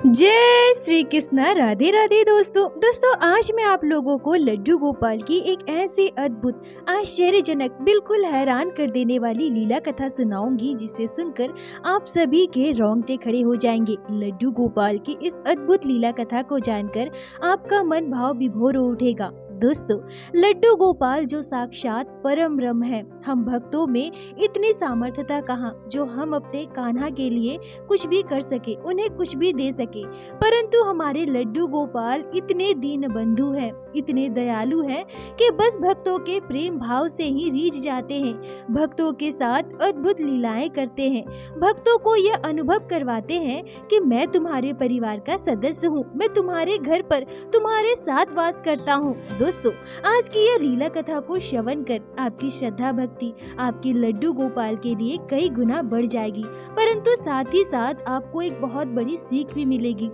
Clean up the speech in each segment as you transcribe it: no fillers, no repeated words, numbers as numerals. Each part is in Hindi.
जय श्री कृष्ण। राधे राधे दोस्तों आज मैं आप लोगों को लड्डू गोपाल की एक ऐसी अद्भुत आश्चर्यजनक बिल्कुल हैरान कर देने वाली लीला कथा सुनाऊंगी जिसे सुनकर आप सभी के रोंगटे खड़े हो जाएंगे। लड्डू गोपाल की इस अद्भुत लीला कथा को जानकर आपका मन भाव विभोर हो उठेगा। दोस्तों, लड्डू गोपाल जो साक्षात परम ब्रह्म है, हम भक्तों में इतनी सामर्थ्यता कहाँ जो हम अपने कान्हा के लिए कुछ भी कर सके, उन्हें कुछ भी दे सके। परंतु हमारे लड्डू गोपाल इतने दीन बंधु हैं, इतने दयालु हैं कि बस भक्तों के प्रेम भाव से ही रीझ जाते हैं। भक्तों के साथ अद्भुत लीलाएं करते हैं, भक्तों को यह अनुभव करवाते हैं कि मैं तुम्हारे परिवार का सदस्य हूँ, मैं तुम्हारे घर पर तुम्हारे साथ वास करता हूँ। दोस्तों, आज की यह लीला कथा को श्रवण कर आपकी श्रद्धा भक्ति आपके लड्डू गोपाल के लिए कई गुना बढ़ जाएगी, परंतु साथ ही साथ आपको एक बहुत बड़ी सीख भी मिलेगी।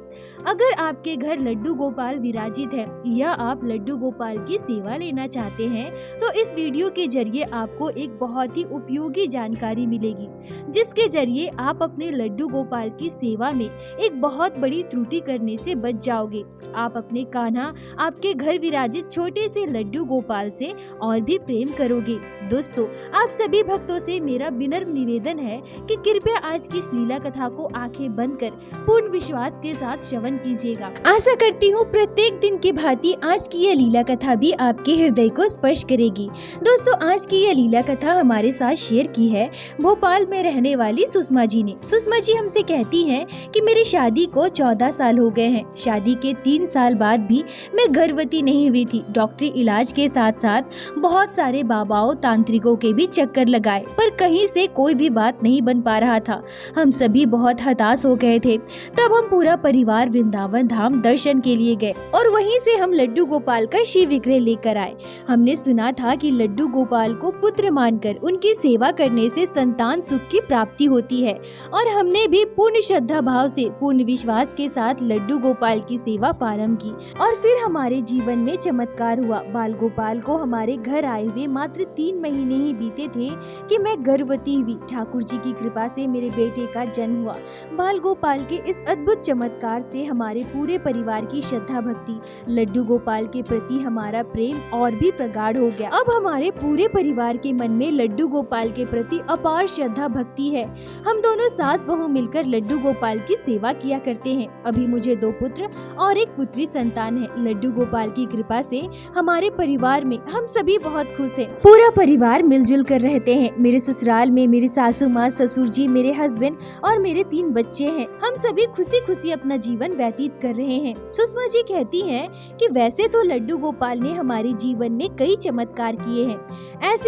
अगर आपके घर लड्डू गोपाल विराजित है या आप लड्डू गोपाल की सेवा लेना चाहते हैं तो इस वीडियो के जरिए आपको एक बहुत ही उपयोगी जानकारी मिलेगी, जिसके जरिए आप अपने लड्डू गोपाल की सेवा में एक बहुत बड़ी त्रुटि करने से बच जाओगे। आप अपने कान्हा आपके घर विराजित छोटे से लड्डू गोपाल से और भी प्रेम करोगे। दोस्तों, आप सभी भक्तों से मेरा विनम्र निवेदन है कि कृपया आज की इस लीला कथा को आंखें बंद कर पूर्ण विश्वास के साथ श्रवण कीजिएगा। आशा करती हूँ प्रत्येक दिन की भांति आज की यह लीला कथा भी आपके हृदय को स्पर्श करेगी। दोस्तों, आज की यह लीला कथा हमारे साथ शेयर की है भोपाल में रहने वाली सुषमा जी ने। सुषमा जी हमसे कहती हैं कि मेरी शादी को 14 साल हो गए हैं। शादी के 3 साल बाद भी मैं गर्भवती नहीं हुई थी। डॉक्टरी इलाज के साथ साथ बहुत सारे बाबाओं तांत्रिकों के भी चक्कर लगाए, पर कहीं से कोई भी बात नहीं बन पा रहा था। हम सभी बहुत हताश हो गए थे। तब हम पूरा परिवार वृंदावन धाम दर्शन के लिए गए और वहीं से हम लड्डू गोपाल का शिव विग्रह लेकर आए। हमने सुना था कि लड्डू गोपाल को पुत्र मानकर उनकी सेवा करने से संतान सुख की प्राप्ति होती है और हमने भी पूर्ण श्रद्धा भाव से पूर्ण विश्वास के साथ लड्डू गोपाल की सेवा प्रारंभ की। और फिर हमारे जीवन में चमत्कार हुआ। बाल गोपाल को हमारे घर आए हुए मात्र 3 महीने ही बीते थे कि मैं गर्भवती हुई। ठाकुर जी की कृपा से मेरे बेटे का जन्म हुआ। बाल गोपाल के इस अद्भुत चमत्कार से हमारे पूरे परिवार की श्रद्धा भक्ति लड्डू गोपाल के प्रति हमारा प्रेम और भी प्रगाढ़ हो गया। अब हमारे पूरे परिवार के मन में लड्डू गोपाल के प्रति अपार श्रद्धा भक्ति है। हम दोनों सास बहू मिलकर लड्डू गोपाल की सेवा किया करते हैं। अभी मुझे 2 पुत्र और 1 पुत्री संतान है। लड्डू गोपाल की कृपा से हमारे परिवार में हम सभी बहुत खुश हैं। पूरा परिवार मिलजुल कर रहते हैं। मेरे ससुराल में मेरी सासू माँ, ससुर जी, मेरे हस्बैंड और मेरे 3 बच्चे हैं। हम सभी खुशी खुशी अपना जीवन व्यतीत कर रहे हैं। सुषमा जी कहती हैं कि वैसे तो लड्डू गोपाल ने हमारे जीवन में कई चमत्कार किए हैं।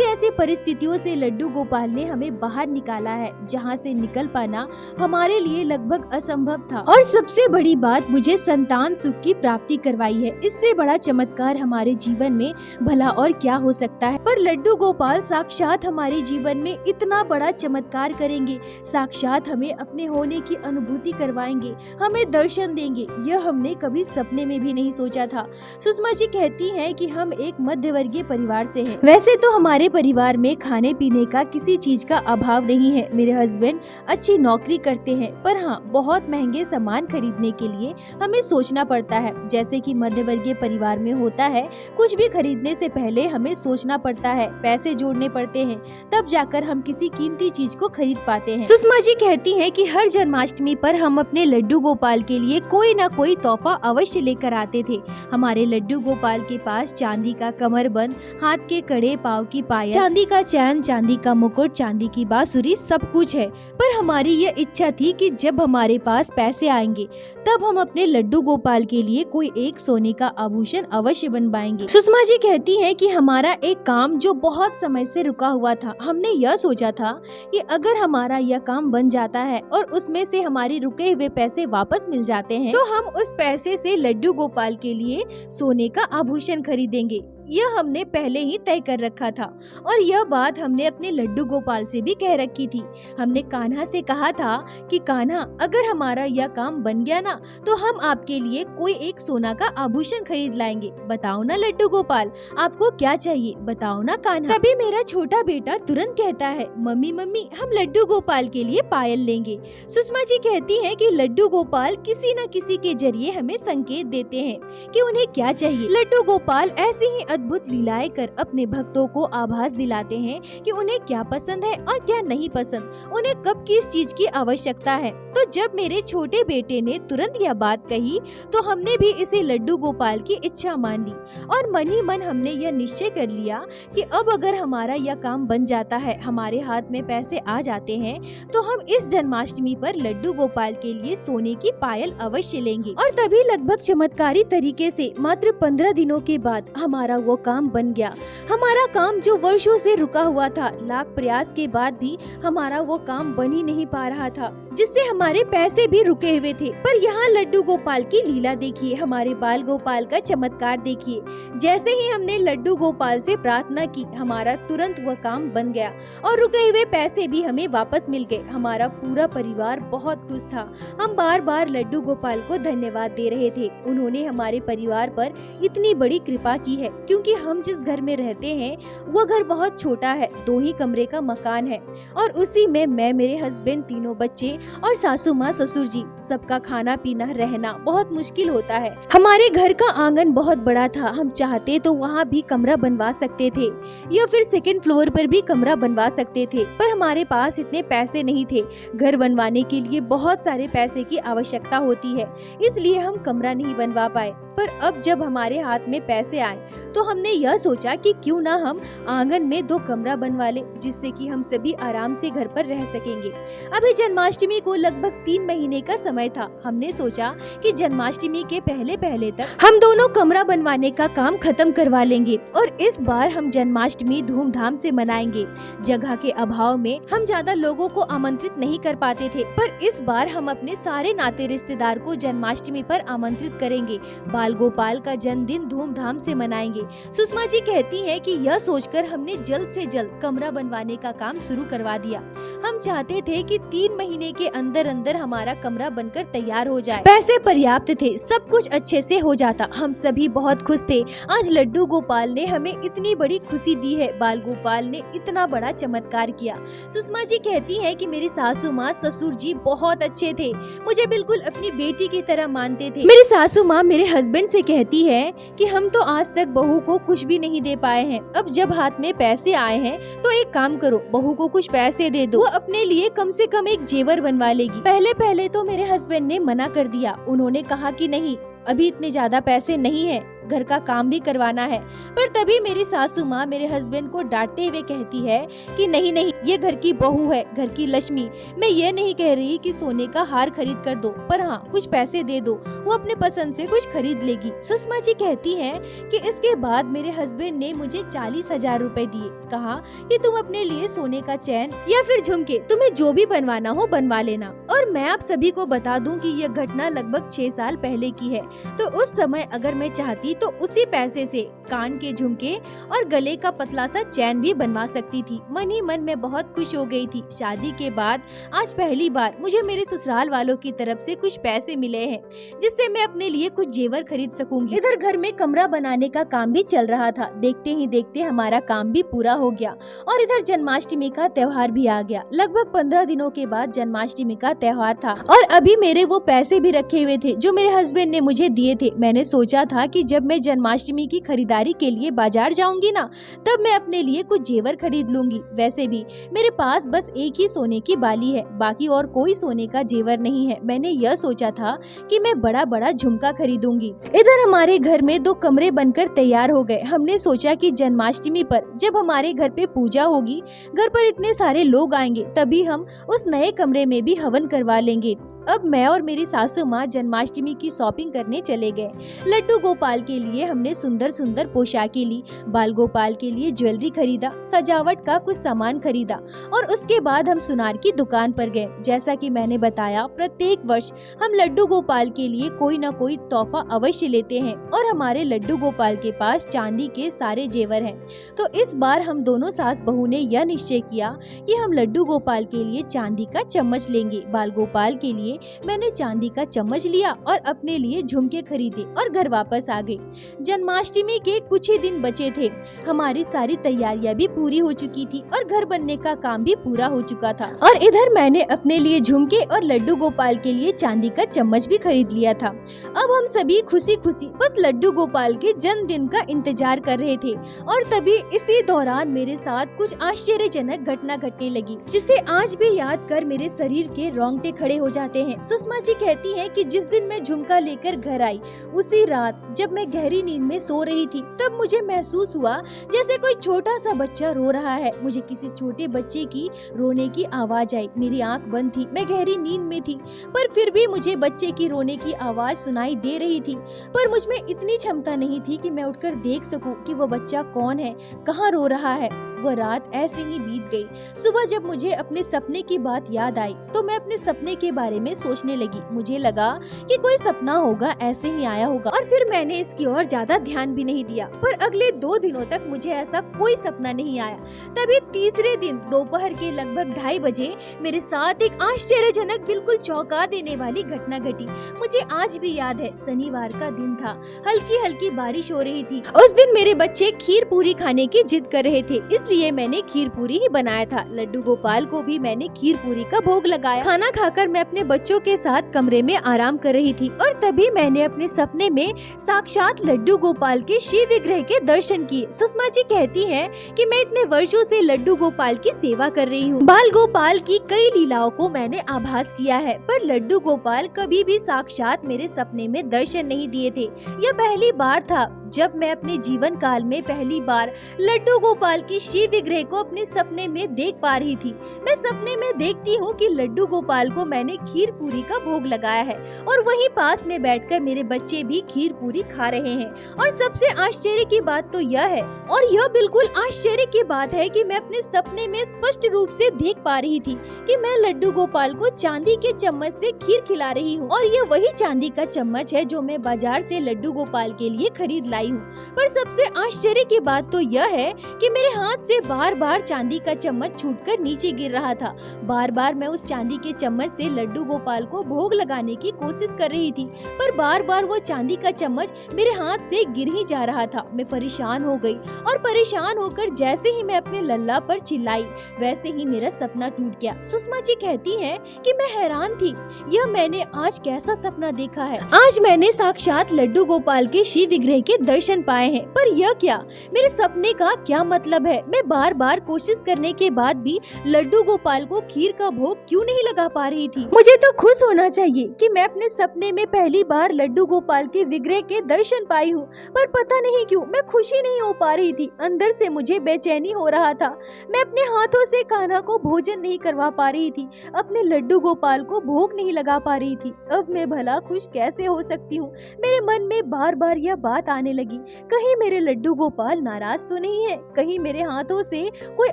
ऐसी परिस्थितियों से लड्डू गोपाल ने हमें बाहर निकाला है जहाँ से निकल पाना हमारे लिए लगभग असंभव था। और सबसे बड़ी बात, मुझे संतान सुख की प्राप्ति करवाई है। इससे बड़ा चमत्कार हमारे जीवन में भला और क्या हो सकता है। पर लड्डू गोपाल साक्षात हमारे जीवन में इतना बड़ा चमत्कार करेंगे, साक्षात हमें अपने होने की अनुभूति करवाएंगे, हमें दर्शन देंगे, यह हमने कभी सपने में भी नहीं सोचा था। सुषमा जी कहती हैं कि हम एक मध्य वर्गीय परिवार से हैं। वैसे तो हमारे परिवार में खाने पीने का किसी चीज का अभाव नहीं है। मेरे हस्बैंड अच्छी नौकरी करते हैं, पर हाँ, बहुत महंगे सामान खरीदने के लिए हमें सोचना पड़ता है। जैसे कि मध्य वर्गीय परिवार में होता है, कुछ भी खरीदने से पहले हमें सोचना पड़ता है, पैसे जोड़ने पड़ते हैं, तब जाकर हम किसी कीमती चीज को खरीद पाते हैं। सुषमा जी कहती हैं कि हर जन्माष्टमी पर हम अपने लड्डू गोपाल के लिए कोई न कोई तोहफा अवश्य लेकर आते थे। हमारे लड्डू गोपाल के पास चांदी का कमरबंद, हाथ के कड़े, पाँव की पायल, चांदी का चैन, चांदी का मुकुट, चांदी की बांसुरी, सब कुछ है। पर हमारी यह इच्छा थी कि जब हमारे पास पैसे आएंगे तब हम अपने लड्डू गोपाल के लिए कोई एक सोने का आभूषण अवश्य बनवाएंगे। सुषमा जी कहती हैं कि हमारा एक काम जो बहुत समय से रुका हुआ था, हमने यह सोचा था कि अगर हमारा यह काम बन जाता है और उसमें से हमारे रुके हुए पैसे वापस मिल जाते हैं तो हम उस पैसे से लड्डू गोपाल के लिए सोने का आभूषण खरीदेंगे। यह हमने पहले ही तय कर रखा था और यह बात हमने अपने लड्डू गोपाल से भी कह रखी थी। हमने कान्हा से कहा था कि कान्हा, अगर हमारा यह काम बन गया ना तो हम आपके लिए कोई एक सोना का आभूषण खरीद लाएंगे। बताओ ना लड्डू गोपाल, आपको क्या चाहिए, बताओ ना कान्हा। तभी मेरा छोटा बेटा तुरंत कहता है, मम्मी मम्मी हम लड्डू गोपाल के लिए पायल लेंगे। सुषमा जी कहती हैं कि लड्डू गोपाल किसी न किसी के जरिए हमें संकेत देते हैं कि उन्हें क्या चाहिए। लड्डू गोपाल ऐसी ही अद्भुत लीलाएं कर अपने भक्तों को आभास दिलाते हैं कि उन्हें क्या पसंद है और क्या नहीं पसंद, उन्हें कब किस चीज की आवश्यकता है। तो जब मेरे छोटे बेटे ने तुरंत यह बात कही तो हमने भी इसे लड्डू गोपाल की इच्छा मान ली और मन ही मन हमने यह निश्चय कर लिया कि अब अगर हमारा यह काम बन जाता है, हमारे हाथ में पैसे आ जाते हैं, तो हम इस जन्माष्टमी पर लड्डू गोपाल के लिए सोने की पायल अवश्य लेंगे। और तभी लगभग चमत्कारी तरीके से मात्र 15 दिनों के बाद हमारा वो काम बन गया। हमारा काम जो वर्षों से रुका हुआ था, लाख प्रयास के बाद भी हमारा वो काम बन ही नहीं पा रहा था, जिससे हमारे पैसे भी रुके हुए थे। पर यहाँ लड्डू गोपाल की लीला देखिए, हमारे बाल गोपाल का चमत्कार देखिए। जैसे ही हमने लड्डू गोपाल से प्रार्थना की, हमारा तुरंत वह काम बन गया और रुके हुए पैसे भी हमें वापस मिल गए। हमारा पूरा परिवार बहुत खुश था। हम बार बार लड्डू गोपाल को धन्यवाद दे रहे थे। उन्होंने हमारे परिवार पर इतनी बड़ी कृपा की है, क्योंकि हम जिस घर में रहते हैं वो घर बहुत छोटा है, 2 ही कमरे का मकान है और उसी में मैं, मेरे हस्बैंड, तीनों बच्चे और सासू माँ ससुर जी, सबका खाना पीना रहना बहुत मुश्किल होता है। हमारे घर का आंगन बहुत बड़ा था, हम चाहते तो वहाँ भी कमरा बनवा सकते थे या फिर 2nd फ्लोर पर भी कमरा बनवा सकते थे, पर हमारे पास इतने पैसे नहीं थे। घर बनवाने के लिए बहुत सारे पैसे की आवश्यकता होती है, इसलिए हम कमरा नहीं बनवा पाए। पर अब जब हमारे हाथ में पैसे आए तो हमने यह सोचा कि क्यों ना हम आंगन में 2 कमरा बनवा ले, जिससे कि हम सभी आराम से घर पर रह सकेंगे। अभी जन्माष्टमी को लगभग 3 महीने का समय था। हमने सोचा कि जन्माष्टमी के पहले पहले तक हम दोनों कमरा बनवाने का काम खत्म करवा लेंगे और इस बार हम जन्माष्टमी धूमधाम से मनाएंगे। जगह के अभाव में हम ज्यादा लोगों को आमंत्रित नहीं कर पाते थे, पर इस बार हम अपने सारे नाते रिश्तेदार को जन्माष्टमी पर आमंत्रित करेंगे। बाल गोपाल का जन्मदिन धूमधाम से मनाएंगे। सुषमा जी कहती हैं कि यह सोचकर हमने जल्द से जल्द कमरा बनवाने का काम शुरू करवा दिया। हम चाहते थे कि 3 महीने के अंदर अंदर हमारा कमरा बनकर तैयार हो जाए। पैसे पर्याप्त थे, सब कुछ अच्छे से हो जाता। हम सभी बहुत खुश थे। आज लड्डू गोपाल ने हमें इतनी बड़ी खुशी दी है, बाल गोपाल ने इतना बड़ा चमत्कार किया। सुषमा जी कहती है कि मेरी सासू माँ ससुर जी बहुत अच्छे थे, मुझे बिल्कुल अपनी बेटी की तरह मानते थे। मेरी सासू माँ मेरे हस्बैंड से कहती है कि हम तो आज तक बहू को कुछ भी नहीं दे पाए हैं, अब जब हाथ में पैसे आए हैं तो एक काम करो, बहू को कुछ पैसे दे दो, वो अपने लिए कम से कम एक जेवर बनवा लेगी। पहले पहले तो मेरे हस्बैंड ने मना कर दिया। उन्होंने कहा कि नहीं, अभी इतने ज्यादा पैसे नहीं है, घर का काम भी करवाना है। पर तभी मेरी सासू माँ मेरे हस्बैंड को डांटते हुए कहती है कि नहीं नहीं, ये घर की बहू है, घर की लक्ष्मी। मैं ये नहीं कह रही कि सोने का हार खरीद कर दो, पर हाँ कुछ पैसे दे दो, वो अपने पसंद से कुछ खरीद लेगी। सुषमा जी कहती हैं कि इसके बाद मेरे हस्बैंड ने मुझे 40,000 रुपए दिए। कहा कि तुम अपने लिए सोने का चैन या फिर झुमके, तुम्हें जो भी बनवाना हो बनवा लेना। और मैं आप सभी को बता दूं कि यह घटना लगभग 6 साल पहले की है। तो उस समय अगर मैं चाहती तो उसी पैसे से कान के झुमके और गले का पतला सा चैन भी बनवा सकती थी। मन ही मन में बहुत खुश हो गई थी। शादी के बाद आज पहली बार मुझे मेरे ससुराल वालों की तरफ से कुछ पैसे मिले हैं, जिससे मैं अपने लिए कुछ जेवर खरीद सकूंगी। इधर घर में कमरा बनाने का काम भी चल रहा था। देखते ही देखते हमारा काम भी पूरा हो गया और इधर जन्माष्टमी का त्योहार भी आ गया। लगभग 15 दिनों के बाद जन्माष्टमी का त्योहार था और अभी मेरे वो पैसे भी रखे हुए थे जो मेरे हस्बैंड ने मुझे दिए थे। मैंने सोचा था कि जब मैं जन्माष्टमी की खरीदारी के लिए बाजार जाऊंगी ना, तब मैं अपने लिए कुछ जेवर खरीद लूंगी। वैसे भी मेरे पास बस एक ही सोने की बाली है, बाकी और कोई सोने का जेवर नहीं है। मैंने यह सोचा था कि मैं बड़ा बड़ा झुमका खरीदूंगी। इधर हमारे घर में 2 कमरे बनकर तैयार हो गए। हमने सोचा कि जन्माष्टमी पर जब हमारे घर पे पूजा होगी, घर पर इतने सारे लोग आएंगे, तभी हम उस नए कमरे में भी हवन करवा लेंगे। अब मैं और मेरी सासू माँ जन्माष्टमी की शॉपिंग करने चले गए। लड्डू गोपाल के लिए हमने सुंदर सुंदर पोशाकें ली, बाल गोपाल के लिए ज्वेलरी खरीदा, सजावट का कुछ सामान खरीदा और उसके बाद हम सुनार की दुकान पर गए। जैसा कि मैंने बताया, प्रत्येक वर्ष हम लड्डू गोपाल के लिए कोई न कोई तोहफा अवश्य लेते हैं और हमारे लड्डू गोपाल के पास चांदी के सारे जेवर हैं। तो इस बार हम दोनों सास बहू ने यह निश्चय किया कि हम लड्डू गोपाल के लिए चांदी का चम्मच लेंगे। बाल गोपाल के लिए मैंने चांदी का चम्मच लिया और अपने लिए झुमके खरीदे और घर वापस आ गई। जन्माष्टमी के कुछ ही दिन बचे थे। हमारी सारी तैयारियां भी पूरी हो चुकी थी और घर बनने का काम भी पूरा हो चुका था और इधर मैंने अपने लिए झुमके और लड्डू गोपाल के लिए चांदी का चम्मच भी खरीद लिया था। अब हम सभी खुशी खुशी बस लड्डू गोपाल के जन्मदिन का इंतजार कर रहे थे और तभी इसी दौरान मेरे साथ कुछ आश्चर्यजनक घटना घटने लगी, जिसे आज भी याद कर मेरे शरीर के रोंगटे खड़े हो जाते हैं। सुषमा जी कहती हैं कि जिस दिन मैं झुमका लेकर घर आई, उसी रात जब मैं गहरी नींद में सो रही थी, तब मुझे महसूस हुआ जैसे कोई छोटा सा बच्चा रो रहा है। मुझे किसी छोटे बच्चे की रोने की आवाज आई। मेरी आंख बंद थी, मैं गहरी नींद में थी, पर फिर भी मुझे बच्चे की रोने की आवाज सुनाई दे रही थी। पर मुझमें इतनी क्षमता नहीं थी कि मैं उठकर देख सकूं कि वो बच्चा कौन है, कहाँ रो रहा है। वह रात ऐसे ही बीत गई। सुबह जब मुझे अपने सपने की बात याद आई तो मैं अपने सपने के बारे में सोचने लगी। मुझे लगा कि कोई सपना होगा, ऐसे ही आया होगा और फिर मैंने इसकी ओर ज्यादा ध्यान भी नहीं दिया। पर अगले 2 दिनों तक मुझे ऐसा कोई सपना नहीं आया। तभी तीसरे दिन दोपहर के लगभग 2:30 बजे मेरे साथ एक आश्चर्यजनक, बिल्कुल चौंका देने वाली घटना घटी। मुझे आज भी याद है, शनिवार का दिन था, हल्की हल्की बारिश हो रही थी। उस दिन मेरे बच्चे खीर पूरी खाने की जिद कर रहे थे, इसलिए मैंने खीर पूरी ही बनाया था। लड्डू गोपाल को भी मैंने खीर पूरी का भोग लगाया। खाना खाकर मैं अपने बच्चों के साथ कमरे में आराम कर रही थी और तभी मैंने अपने सपने में साक्षात लड्डू गोपाल के शिव विग्रह के दर्शन किए। सुषमा जी कहती हैं कि मैं इतने वर्षों से लड्डू गोपाल की सेवा कर रही हूँ। बाल गोपाल की कई लीलाओं को मैंने आभास किया है, पर लड्डू गोपाल कभी भी साक्षात मेरे सपने में दर्शन नहीं दिए थे। यह पहली बार था जब मैं अपने जीवन काल में पहली बार लड्डू गोपाल की शिव विग्रह को अपने सपने में देख पा रही थी। मैं सपने में देखती हूँ कि लड्डू गोपाल को मैंने खीर पूरी का भोग लगाया है और वहीं पास में बैठकर मेरे बच्चे भी खीर पूरी खा रहे हैं। और सबसे आश्चर्य की बात तो यह है, और यह बिल्कुल आश्चर्य की बात है कि मैं अपने सपने में स्पष्ट रूप से देख पा रही थी कि मैं लड्डू गोपाल को चांदी के चम्मच से खीर खिला रही हूँ और यह वही चांदी का चम्मच है जो मैं बाजार से लड्डू गोपाल के लिए खरीद लाई हूँ। पर सबसे आश्चर्य की बात तो यह है कि मेरे हाथ से बार बार चांदी का चम्मच छूटकर नीचे गिर रहा था। बार बार मैं उस चांदी के चम्मच से लड्डू गोपाल को भोग लगाने की कोशिश कर रही थी, पर बार बार वो चांदी का चम्मच मेरे हाथ से गिर ही जा रहा था। मैं परेशान हो गई और परेशान होकर जैसे ही मैं अपने लल्ला पर चिल्लाई, वैसे ही मेरा सपना टूट गया। सुषमा जी कहती हैं कि मैं हैरान थी, यह मैंने आज कैसा सपना देखा है। आज मैंने साक्षात लड्डू गोपाल के शिव विग्रह के दर्शन पाए हैं, पर यह क्या, मेरे सपने का क्या मतलब है? मैं बार बार कोशिश करने के बाद भी लड्डू गोपाल को खीर का भोग क्यों नहीं लगा पा रही थी? मुझे तो खुश होना चाहिए कि मैं अपने सपने में पहली बार लड्डू गोपाल के विग्रह के दर्शन पाई हूँ, पर पता नहीं क्यों मैं खुशी नहीं हो पा रही थी। अंदर से मुझे बेचैनी हो रहा था। मैं अपने हाथों से कान्हा को भोजन नहीं करवा पा रही थी, अपने लड्डू गोपाल को भोग नहीं लगा पा रही थी। अब मैं भला खुश कैसे हो सकती हूँ? मेरे मन में बार बार यह बात आने लगी, कहीं मेरे लड्डू गोपाल नाराज तो नहीं है, कहीं मेरे हाथों से कोई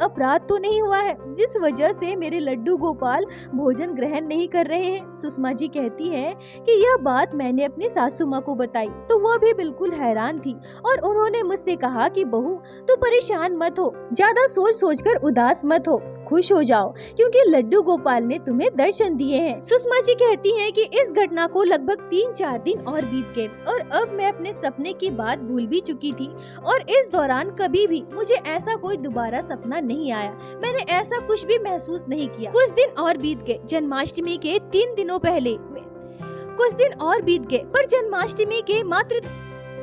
अपराध तो नहीं हुआ है जिस वजह से मेरे लड्डू गोपाल भोजन ग्रहण नहीं कर रहे हैं। सुषमा जी कहती है कि यह बात मैंने अपनी सासू माँ को बताई तो वह भी बिल्कुल हैरान थी और उन्होंने मुझसे कहा कि बहू, तू परेशान मत हो, ज्यादा सोच सोचकर उदास मत हो, खुश हो जाओ क्योंकि लड्डू गोपाल ने तुम्हें दर्शन दिए हैं। सुषमा जी कहती हैं कि इस घटना को लगभग 3-4 दिन और बीत गए और अब मैं अपने सपने की बात भूल भी चुकी थी और इस दौरान कभी भी मुझे ऐसा कोई दोबारा सपना नहीं आया। मैंने ऐसा कुछ भी महसूस नहीं किया। कुछ दिन और बीत गए। जन्माष्टमी के 3 दिनों पहले कुछ दिन और बीत गए, पर जन्माष्टमी के मात्र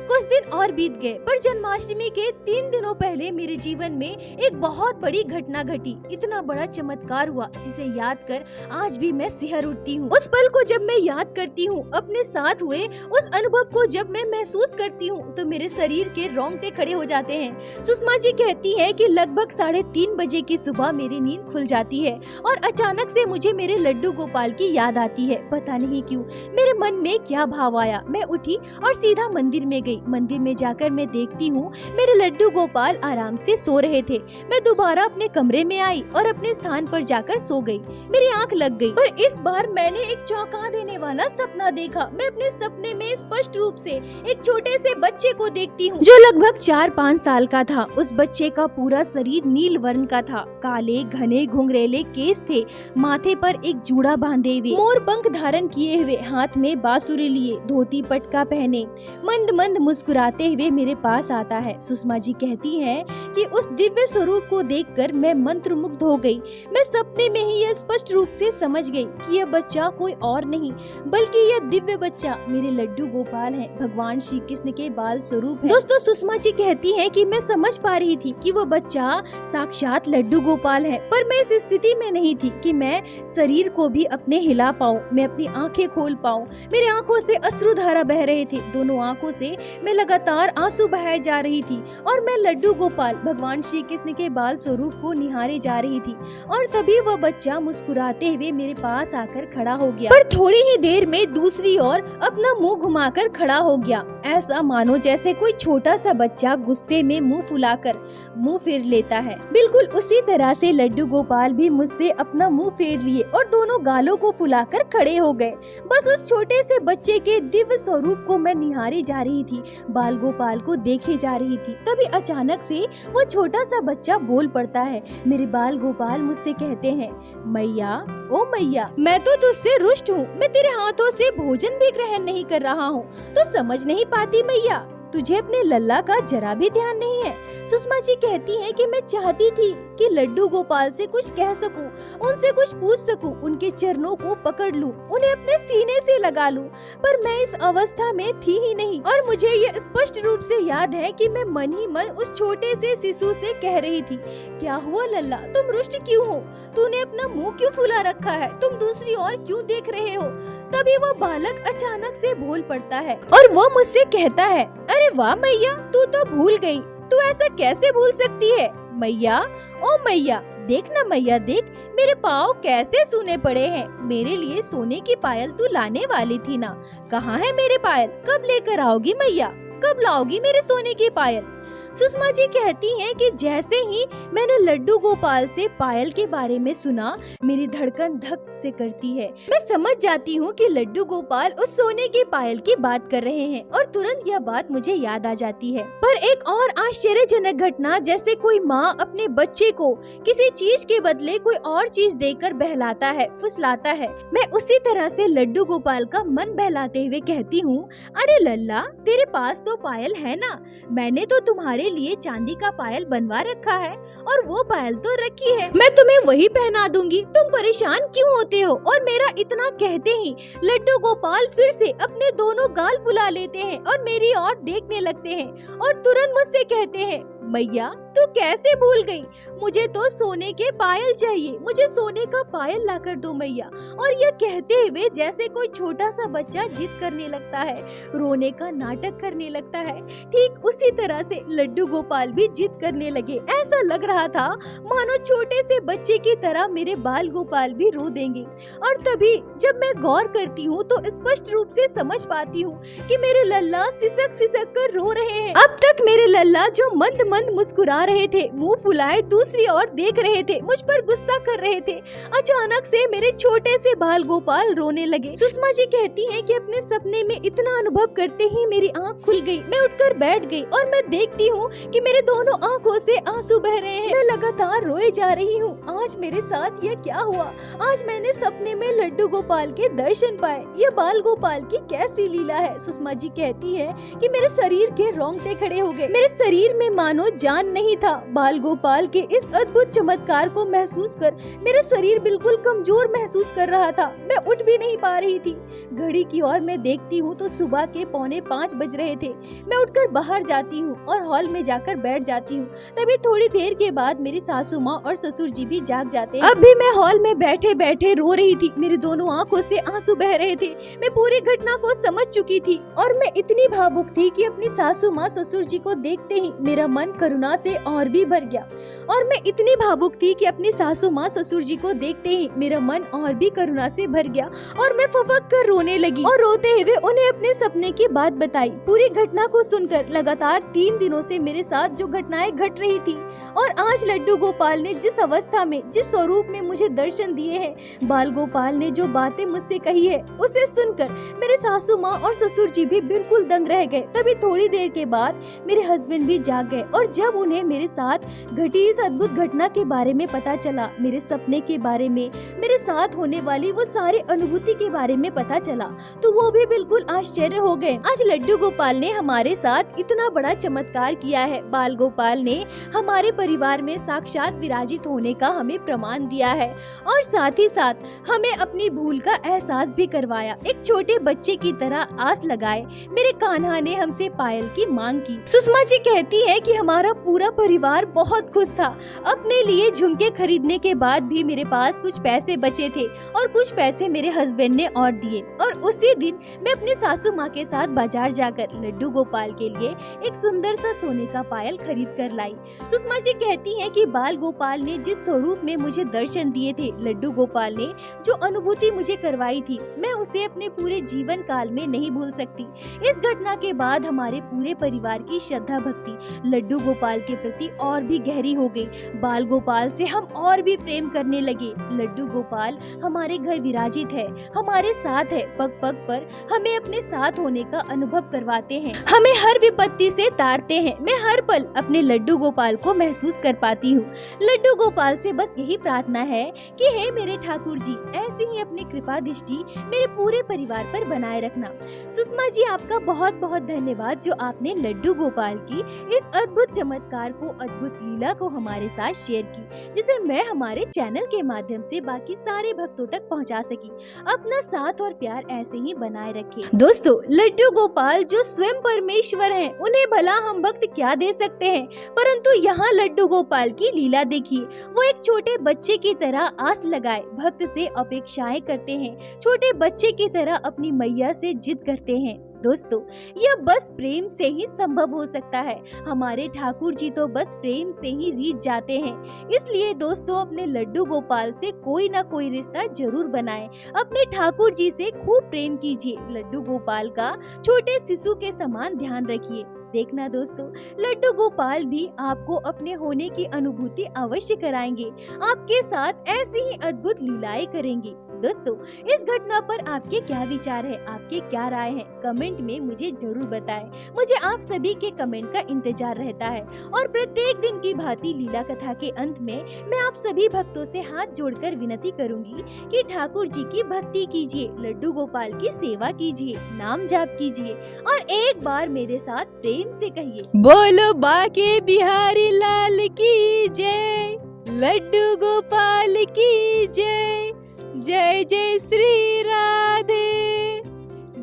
कुछ दिन और बीत गए, पर जन्माष्टमी के 3 दिनों पहले मेरे जीवन में एक बहुत बड़ी घटना घटी। इतना बड़ा चमत्कार हुआ जिसे याद कर आज भी मैं सिहर उठती हूँ। उस पल को जब मैं याद करती हूँ, अपने साथ हुए उस अनुभव को जब मैं महसूस करती हूँ, तो मेरे शरीर के रोंगटे खड़े हो जाते हैं। सुषमा जी कहती है कि लगभग 3:30 बजे की सुबह मेरी नींद खुल जाती है और अचानक से मुझे मेरे लड्डू गोपाल की याद आती है। पता नहीं क्यों मेरे मन में क्या भाव आया। मैं उठी और सीधा मंदिर में गई। मंदिर में जाकर मैं देखती हूँ मेरे लड्डू गोपाल आराम से सो रहे थे। मैं दोबारा अपने कमरे में आई और अपने स्थान पर जाकर सो गई। मेरी आंख लग गई, पर इस बार मैंने एक चौंका देने वाला सपना देखा। मैं अपने सपने में स्पष्ट रूप से एक छोटे से बच्चे को देखती हूँ जो लगभग 4-5 साल का था। उस बच्चे का पूरा शरीर नील वर्ण का था। काले घने घुंघरेले केस थे, माथे पर एक जूड़ा बांधे हुए, मोर पंख धारण किए हुए, हाथ में बांसुरी लिए, धोती पटका पहने, मंद मंद मुस्कुराते हुए मेरे पास आता है। सुषमा जी कहती हैं कि उस दिव्य स्वरूप को देखकर मैं मंत्रमुग्ध हो गई। मैं सपने में ही यह स्पष्ट रूप से समझ गई कि यह बच्चा कोई और नहीं बल्कि यह दिव्य बच्चा मेरे लड्डू गोपाल है, भगवान श्री कृष्ण के बाल स्वरूप है। दोस्तों, सुषमा जी कहती हैं कि मैं समझ पा रही थी कि वो बच्चा साक्षात लड्डू गोपाल है, पर मैं इस स्थिति में नहीं थी कि मैं शरीर को भी अपने हिला पाऊं, मैं अपनी आंखें खोल पाऊं। मेरी आंखों से अश्रुधारा बह रहे थे, दोनों आंखों से मैं लगातार आंसू बहाए जा रही थी और मैं लड्डू गोपाल भगवान श्री कृष्ण के बाल स्वरूप को निहारे जा रही थी। और तभी वह बच्चा मुस्कुराते हुए मेरे पास आकर खड़ा हो गया, पर थोड़ी ही देर में दूसरी ओर अपना मुंह घुमाकर खड़ा हो गया, ऐसा मानो जैसे कोई छोटा सा बच्चा गुस्से में मुंह फुलाकर मुंह फेर लेता है। बिल्कुल उसी तरह से लड्डू गोपाल भी मुझसे अपना मुंह फेर लिए और दोनों गालों को फुलाकर खड़े हो गए। बस उस छोटे से बच्चे के दिव्य स्वरूप को मैं निहारे जा रही थी, बाल गोपाल को देखे जा रही थी। तभी अचानक से वो छोटा सा बच्चा बोल पड़ता है। मेरे बाल गोपाल मुझसे कहते हैं, मैया, ओ मैया, मैं तो तुझसे रुष्ट हूँ, मैं तेरे हाथों से भोजन भी ग्रहण नहीं कर रहा हूँ, तो समझ नहीं पाती मैया, तुझे अपने लल्ला का जरा भी ध्यान नहीं है। सुषमा जी कहती हैं कि मैं चाहती थी कि लड्डू गोपाल से कुछ कह सकूं, उनसे कुछ पूछ सकूं, उनके चरणों को पकड़ लूं, उन्हें अपने सीने से लगा लूं, पर मैं इस अवस्था में थी ही नहीं। और मुझे ये स्पष्ट रूप से याद है कि मैं मन ही मन उस छोटे से शिशु से कह रही थी, क्या हुआ लल्ला, तुम रुष्ट क्यों हो, तूने अपना मुँह क्यों फुला रखा है, तुम दूसरी ओर क्यों देख रहे हो। तभी वह बालक अचानक से बोल पड़ता है और वो मुझसे कहता है, अरे वाह मैया, तू तो भूल गई, तू ऐसा कैसे भूल सकती है मैया, ओ मैया, देख ना मैया, देख मेरे पाँव कैसे सूने पड़े हैं, मेरे लिए सोने की पायल तू लाने वाली थी ना, कहाँ है मेरे पायल, कब लेकर आओगी मैया, कब लाओगी मेरे सोने की पायल। सुषमा जी कहती हैं कि जैसे ही मैंने लड्डू गोपाल से पायल के बारे में सुना, मेरी धड़कन धक से करती है। मैं समझ जाती हूँ कि लड्डू गोपाल उस सोने की पायल की बात कर रहे हैं और तुरंत यह बात मुझे याद आ जाती है। पर एक और आश्चर्यजनक घटना, जैसे कोई माँ अपने बच्चे को किसी चीज के बदले कोई और चीज देकर बहलाता है, फुसलाता है, मैं उसी तरह से लड्डू गोपाल का मन बहलाते हुए कहती हूँ, अरे लल्ला, तेरे पास तो पायल है ना, मैंने तो तुम्हारे लिए चांदी का पायल बनवा रखा है और वो पायल तो रखी है, मैं तुम्हें वही पहना दूंगी, तुम परेशान क्यों होते हो। और मेरा इतना कहते ही लड्डू गोपाल फिर से अपने दोनों गाल फुला लेते हैं और मेरी ओर देखने लगते हैं और तुरंत मुझसे कहते हैं, मैया, तू कैसे भूल गई, मुझे तो सोने के पायल चाहिए, मुझे सोने का पायल लाकर दो मैया। और यह कहते हुए जैसे कोई छोटा सा बच्चा जिद करने लगता है, रोने का नाटक करने लगता है, ठीक उसी तरह से लड्डू गोपाल भी जिद करने लगे। ऐसा लग रहा था मानो छोटे से बच्चे की तरह मेरे बाल गोपाल भी रो देंगे। और तभी जब मैं गौर करती हूँ तो स्पष्ट रूप से समझ पाती हूँ कि मेरे लल्ला सिसक सिसक कर रो रहे हैं। अब तक मेरे लल्ला जो मंद मंद मुस्कुरा रहे थे, मुंह फुलाए दूसरी ओर देख रहे थे, मुझ पर गुस्सा कर रहे थे, अचानक से मेरे छोटे से बाल गोपाल रोने लगे। सुषमा जी कहती हैं कि अपने सपने में इतना अनुभव करते ही मेरी आंख खुल गई। मैं उठकर बैठ गई और मैं देखती हूँ कि मेरे दोनों आंखों से आंसू बह रहे हैं। मैं लगातार रोए जा रही हूँ। आज मेरे साथ ये क्या हुआ? आज मैंने सपने में लड्डू गोपाल के दर्शन पाए। ये बाल गोपाल की कैसी लीला है? सुषमा जी कहती है कि मेरे शरीर के रोंगटे खड़े हो गए। मेरे शरीर में मानो मानो जान नहीं था। बाल गोपाल के इस अद्भुत चमत्कार को महसूस कर मेरा शरीर बिल्कुल कमजोर महसूस कर रहा था। मैं उठ भी नहीं पा रही थी। घड़ी की ओर मैं देखती हूँ तो सुबह के 4:45 बज रहे थे। मैं उठकर बाहर जाती हूँ और हॉल में जाकर बैठ जाती हूँ। तभी थोड़ी देर के बाद मेरी सासू माँ और ससुर जी भी जाग जाते हैं। अब भी मैं हॉल में बैठे बैठे रो रही थी। मेरी दोनों आंखों से आंसू बह रहे थे। मैं पूरी घटना को समझ चुकी थी और मैं इतनी भावुक थी कि अपनी सासू माँ ससुर जी को देखते ही मेरा मन करुणा से और भी भर गया। और मैं इतनी भावुक थी कि अपनी सासू माँ ससुर जी को देखते ही मेरा मन और भी करुणा से भर गया और मैं फफक कर रोने लगी और रोते हुए उन्हें अपने सपने की बात बताई। पूरी घटना को सुनकर लगातार 3 दिनों से मेरे साथ जो घटनाएं घट रही थी और आज लड्डू गोपाल ने जिस अवस्था में, जिस स्वरूप में मुझे दर्शन दिए हैं, बाल गोपाल ने जो बातें मुझसे कही है, उसे सुनकर मेरे सासू माँ और ससुर जी भी बिल्कुल दंग रह गए। तभी थोड़ी देर के बाद मेरे हस्बैंड भी जाग गए और जब उन्हें मेरे साथ घटी इस अद्भुत घटना के बारे में पता चला, मेरे सपने के बारे में, मेरे साथ होने वाली वो सारी अनुभूति के बारे में पता चला, तो वो भी बिल्कुल आश्चर्य हो गए। आज लड्डू गोपाल ने हमारे साथ इतना बड़ा चमत्कार किया है। बाल गोपाल ने हमारे परिवार में साक्षात विराजित होने का हमें प्रमाण दिया है और साथ ही साथ हमें अपनी भूल का एहसास भी करवाया। एक छोटे बच्चे की तरह आस लगाए मेरे कान्हा ने हमसे पायल की मांग की। सुषमा जी कहती है कि हमारा पूरा परिवार बहुत खुश था। अपने लिए झुमके खरीदने के बाद भी मेरे पास कुछ पैसे बचे थे और कुछ पैसे मेरे हस्बैंड ने और दिए और उसी दिन मैं अपने सासू माँ के साथ बाजार जाकर लड्डू गोपाल के लिए एक सुंदर सा सोने का पायल खरीद कर लाई। सुषमा जी कहती हैं कि बाल गोपाल ने जिस स्वरूप में मुझे दर्शन दिए थे, लड्डू गोपाल ने जो अनुभूति मुझे करवाई थी, मैं उसे अपने पूरे जीवन काल में नहीं भूल सकती। इस घटना के बाद हमारे पूरे परिवार की श्रद्धा भक्ति लड्डू गोपाल के प्रति और भी गहरी हो गई। बाल गोपाल से हम और भी प्रेम करने लगे। लड्डू गोपाल हमारे घर विराजित है, हमारे साथ है, पग पग पर हमें अपने साथ होने का अनुभव करवाते हैं, हमें हर विपत्ति से तारते हैं। मैं हर पल अपने लड्डू गोपाल को महसूस कर पाती हूँ। लड्डू गोपाल से बस यही प्रार्थना है कि हे मेरे ठाकुर जी, ऐसी ही अपनी कृपा दृष्टि मेरे पूरे परिवार पर बनाए रखना। सुषमा जी, आपका बहुत बहुत धन्यवाद जो आपने लड्डू गोपाल की इस अद्भुत चमत्कार को, अद्भुत लीला को हमारे साथ शेयर की, जिसे मैं हमारे चैनल के माध्यम से बाकी सारे भक्तों तक पहुंचा सकी। अपना साथ और प्यार ऐसे ही बनाए रखें। दोस्तों, लड्डू गोपाल जो स्वयं परमेश्वर हैं, उन्हें भला हम भक्त क्या दे सकते हैं, परंतु यहाँ लड्डू गोपाल की लीला देखिए। वो एक छोटे बच्चे की तरह आस लगाए भक्त से अपेक्षाएं करते हैं, छोटे बच्चे की तरह अपनी मैया से जिद करते हैं। दोस्तों, यह बस प्रेम से ही संभव हो सकता है। हमारे ठाकुर जी तो बस प्रेम से ही रीझ जाते हैं। इसलिए दोस्तों, अपने लड्डू गोपाल से कोई ना कोई रिश्ता जरूर बनाएं। अपने ठाकुर जी से खूब प्रेम कीजिए। लड्डू गोपाल का छोटे शिशु के समान ध्यान रखिए। देखना दोस्तों, लड्डू गोपाल भी आपको अपने होने की अनुभूति अवश्य कराएंगे, आपके साथ ऐसी ही अद्भुत लीलाएं करेंगे। दोस्तों, इस घटना पर आपके क्या विचार है, आपके क्या राय है, कमेंट में मुझे जरूर बताएं। मुझे आप सभी के कमेंट का इंतजार रहता है और प्रत्येक दिन की भांति लीला कथा के अंत में मैं आप सभी भक्तों से हाथ जोड़कर विनती करूंगी कि ठाकुर जी की भक्ति कीजिए, लड्डू गोपाल की सेवा कीजिए, नाम जाप कीजिए और एक बार मेरे साथ प्रेम से कहिए, बोलो बाके बिहारी लाल की जय, लड्डू गोपाल की जय, जय जय श्री राधे।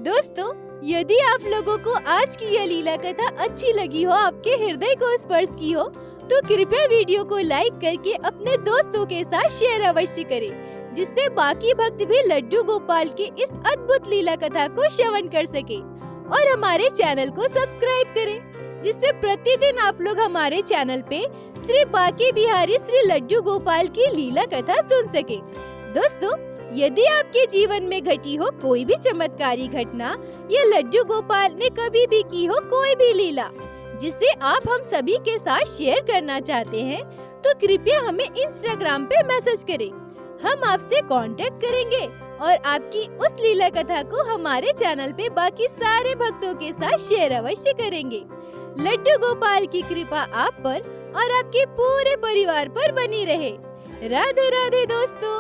दोस्तों, यदि आप लोगों को आज की यह लीला कथा अच्छी लगी हो, आपके हृदय को स्पर्श की हो, तो कृपया वीडियो को लाइक करके अपने दोस्तों के साथ शेयर अवश्य करें, जिससे बाकी भक्त भी लड्डू गोपाल की इस अद्भुत लीला कथा को श्रवण कर सके और हमारे चैनल को सब्सक्राइब करें, जिससे प्रतिदिन आप लोग हमारे चैनल पे श्री बाके बिहारी श्री लड्डू गोपाल की लीला कथा सुन सके। दोस्तों, यदि आपके जीवन में घटी हो कोई भी चमत्कारी घटना या लड्डू गोपाल ने कभी भी की हो कोई भी लीला जिसे आप हम सभी के साथ शेयर करना चाहते हैं, तो कृपया हमें इंस्टाग्राम पे मैसेज करें। हम आपसे कांटेक्ट करेंगे और आपकी उस लीला कथा को हमारे चैनल पे बाकी सारे भक्तों के साथ शेयर अवश्य करेंगे। लड्डू गोपाल की कृपा आप पर और आपके पूरे परिवार पर बनी रहे। राधे राधे दोस्तों।